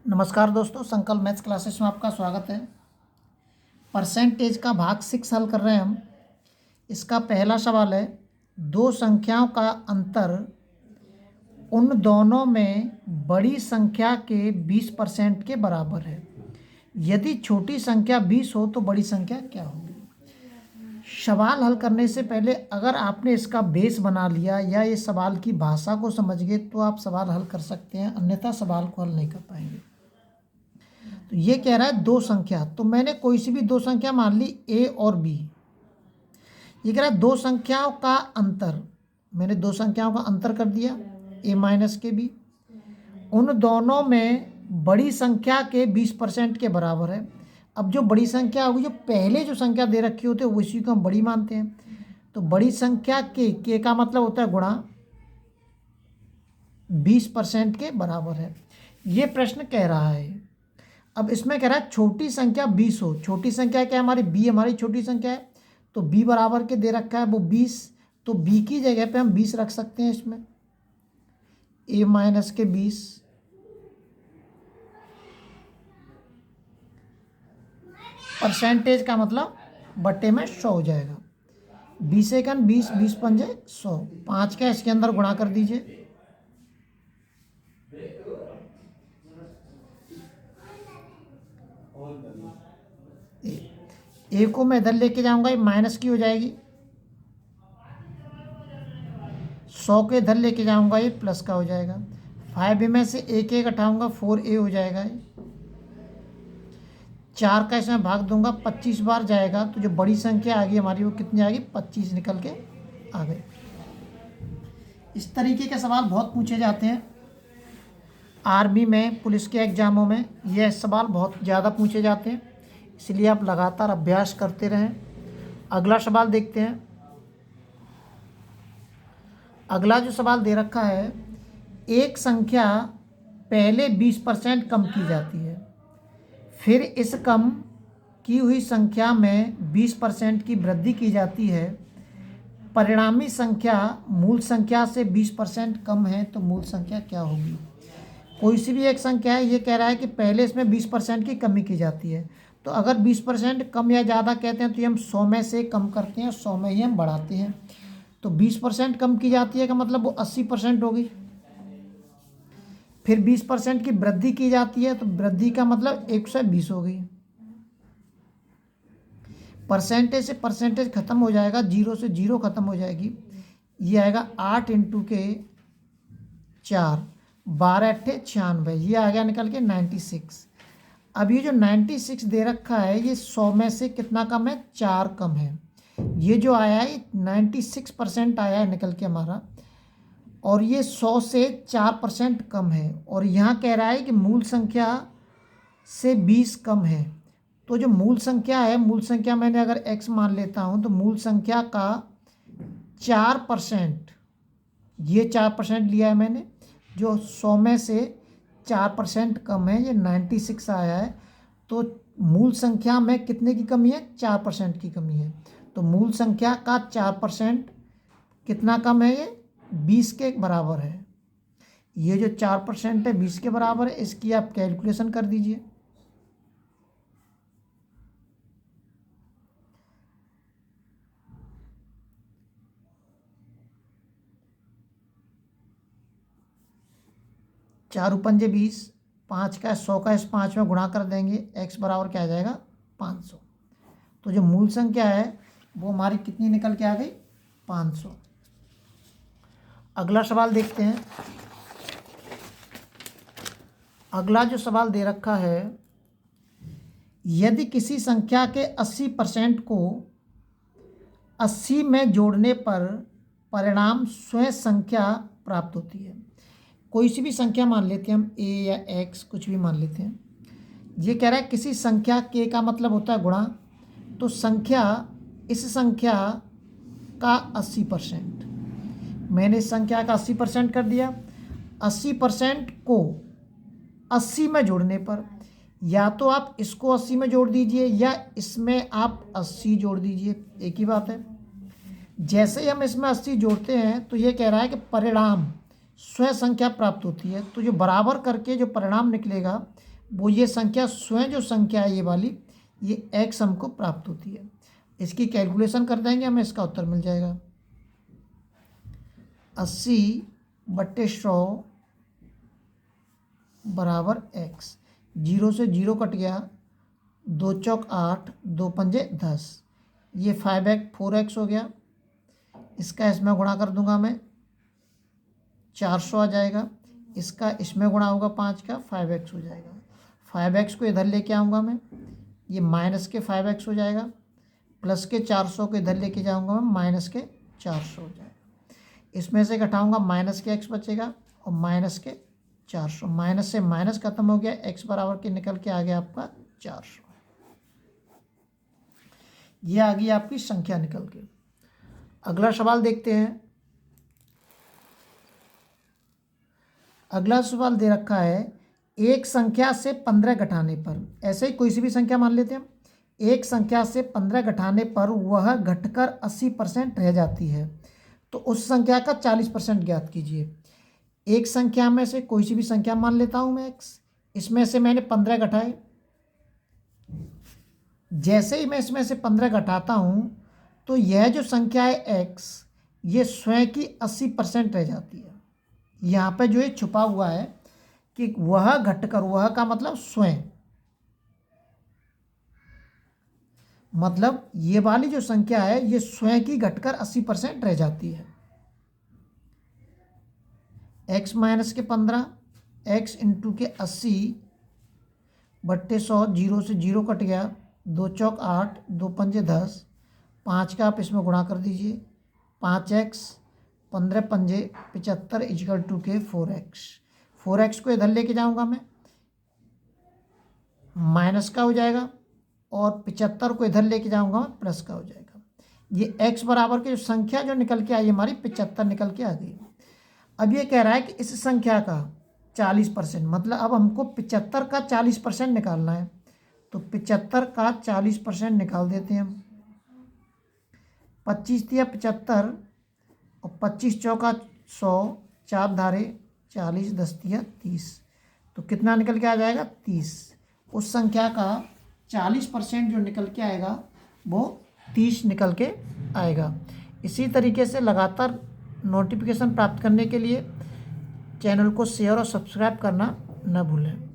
नमस्कार दोस्तों, संकल्प मैथ्स क्लासेस में आपका स्वागत है। परसेंटेज का भाग 6 हल कर रहे हैं हम। इसका पहला सवाल है, दो संख्याओं का अंतर उन दोनों में बड़ी संख्या के 20% के बराबर है। यदि छोटी संख्या 20 हो तो बड़ी संख्या क्या होगी। सवाल हल करने से पहले अगर आपने इसका बेस बना लिया या ये सवाल की भाषा को समझ गए तो आप सवाल हल कर सकते हैं, अन्यथा सवाल को हल नहीं कर पाएंगे। तो ये कह रहा है दो संख्या, तो मैंने कोई सी भी दो संख्या मान ली ए और बी। ये कह रहा है दो संख्याओं का अंतर, मैंने दो संख्याओं का अंतर कर दिया ए माइनस के बी। उन दोनों में बड़ी संख्या के 20% के बराबर है। अब जो बड़ी संख्या होगी, जो पहले जो संख्या दे रखी होती है उसी को हम बड़ी मानते हैं। तो बड़ी संख्या के का मतलब होता है गुणा 20% के बराबर है। ये प्रश्न कह रहा है। अब इसमें कह रहा है छोटी संख्या 20 हो। छोटी संख्या क्या है हमारी, बी हमारी छोटी संख्या है, तो बी बराबर के दे रखा है वो 20, तो बी की जगह पे हम 20 रख सकते हैं इसमें, ए माइनस के 20। परसेंटेज का मतलब बट्टे में 100 हो जाएगा। 20 एकन 20, 20 पंजे 100, 5 का इसके अंदर गुणा कर दीजिए। ए को मैं इधर लेके जाऊंगा, ये माइनस की हो जाएगी। 100 के इधर लेके जाऊंगा, ये प्लस का हो जाएगा। 5 में से एक एक हटाऊंगा, 4a हो जाएगा। 4 का इसमें भाग दूंगा, 25 बार जाएगा, तो जो बड़ी संख्या आ गई हमारी वो कितनी आ गई, 25 निकल के आ गई। इस तरीके के सवाल बहुत पूछे जाते हैं आर्मी में, पुलिस के एग्जामों में यह सवाल बहुत ज़्यादा पूछे जाते हैं, इसलिए आप लगातार अभ्यास करते रहें। अगला सवाल देखते हैं। अगला जो सवाल दे रखा है, एक संख्या पहले 20% कम की जाती है, फिर इस कम की हुई संख्या में 20% की वृद्धि की जाती है। परिणामी संख्या मूल संख्या से 20% कम है, तो मूल संख्या क्या होगी। कोई सी भी एक संख्या है, ये कह रहा है कि पहले इसमें 20% की कमी की जाती है, तो अगर 20% कम या ज़्यादा कहते हैं तो ये हम 100 में से कम करते हैं, 100 में ही हम बढ़ाते हैं। तो 20% कम की जाती है का मतलब वो 80% होगी। फिर 20% की वृद्धि की जाती है, तो वृद्धि का मतलब 120 हो गई। परसेंटेज से परसेंटेज खत्म हो जाएगा, जीरो से जीरो खत्म हो जाएगी। ये आएगा 8 × के 4, 12 × 8 = 96, ये आ गया निकल के 96। अब ये जो 96 दे रखा है, ये 100 में से कितना कम है, 4 कम है। ये जो आया है 96% आया है निकल के हमारा, और ये 100 से 4% कम है। और यहाँ कह रहा है कि मूल संख्या से 20 कम है, तो जो मूल संख्या है, मूल संख्या मैंने अगर x मान लेता हूँ, तो मूल संख्या का 4%, ये 4% लिया है मैंने, जो 100 में से 4% कम है, ये 96 आया है। तो मूल संख्या में कितने की कमी है, 4% की कमी है। तो मूल संख्या का 4% कितना कम है, ये 20 के बराबर है। ये जो 4% है 20 के बराबर है, इसकी आप कैलकुलेशन कर दीजिए। चार पंजे 20, 5 का 100 का इस 5 में गुणा कर देंगे, x बराबर क्या आ जाएगा, 500। तो जो मूल संख्या है वो हमारी कितनी निकल के आ गई, 500। अगला सवाल देखते हैं। अगला जो सवाल दे रखा है, यदि किसी संख्या के 80% को 80 में जोड़ने पर परिणाम स्वयं संख्या प्राप्त होती है। कोई सी भी संख्या मान लेते हैं हम, a या x कुछ भी मान लेते हैं। ये कह रहा है किसी संख्या k का मतलब होता है गुणा, तो संख्या इस संख्या का 80%, मैंने इस संख्या का 80% कर दिया। 80% को 80 में जोड़ने पर, या तो आप इसको 80 में जोड़ दीजिए या इसमें आप 80 जोड़ दीजिए, एक ही बात है। जैसे ही हम इसमें 80 जोड़ते हैं तो ये कह रहा है कि परिणाम स्वयं संख्या प्राप्त होती है। तो जो बराबर करके जो परिणाम निकलेगा वो ये संख्या स्वयं जो संख्या है ये वाली, ये x हमको प्राप्त होती है। इसकी कैलकुलेशन कर देंगे, हमें इसका उत्तर मिल जाएगा 80/100 बराबर x। 0 से 0 कट गया, 2 चौक 8, 2 पंजे 10, ये 4x हो गया। इसका इसमें गुणा कर दूंगा मैं, 400 आ जाएगा। इसका इसमें गुणा होगा 5 का, 5x हो जाएगा। 5x को इधर लेके आऊँगा मैं, ये माइनस के 5x हो जाएगा। प्लस के 400 को इधर लेके जाऊँगा मैं, माइनस के 400 हो जाएगा। इसमें से घटाऊँगा, माइनस के x बचेगा और माइनस के 400। माइनस से माइनस खत्म हो गया, x बराबर के निकल के आ गया आपका 400। ये आ गई आपकी संख्या निकल के। अगला सवाल देखते हैं। अगला सवाल दे रखा है, एक संख्या से 15 घटाने पर, ऐसे ही कोई सी भी संख्या मान लेते हैं हम, एक संख्या से 15 घटाने पर वह घटकर 80% रह जाती है, तो उस संख्या का 40% ज्ञात कीजिए। एक संख्या में से कोई सी भी संख्या मान लेता हूं मैं x, इसमें से मैंने 15 घटाए। जैसे ही मैं इसमें से 15 घटाता हूं तो यह जो संख्या है x, ये स्वयं की 80% रह जाती है। यहाँ पे जो ये छुपा हुआ है कि वह घटकर, वह का मतलब स्वयं, मतलब ये वाली जो संख्या है ये स्वयं की घटकर 80% रह जाती है। x माइनस के 15, x इंटू के 80/100, 0 से 0 कट गया, 2 चौक 8, 2 पंजे 10, 5 का आप इसमें गुणा कर दीजिए, 5x, 15 पंजे 75 इक्वल टू के 4x। 4x को इधर लेके जाऊंगा मैं, माइनस का हो जाएगा, और 75 को इधर लेके जाऊंगा मैं, प्लस का हो जाएगा। ये x बराबर की जो संख्या जो निकल के आई हमारी 75 निकल के आ गई। अब ये कह रहा है कि इस संख्या का 40%, मतलब अब हमको 75 का 40% निकालना है, तो 75 का 40% निकाल देते हैं हम। 25 दिया 75 और 25 चौका 100, 4 धारे 40, 10 दिया 30, तो कितना निकल के आ जाएगा 30। उस संख्या का 40% जो निकल के आएगा वो 30 निकल के आएगा। इसी तरीके से लगातार नोटिफिकेशन प्राप्त करने के लिए चैनल को शेयर और सब्सक्राइब करना न भूलें।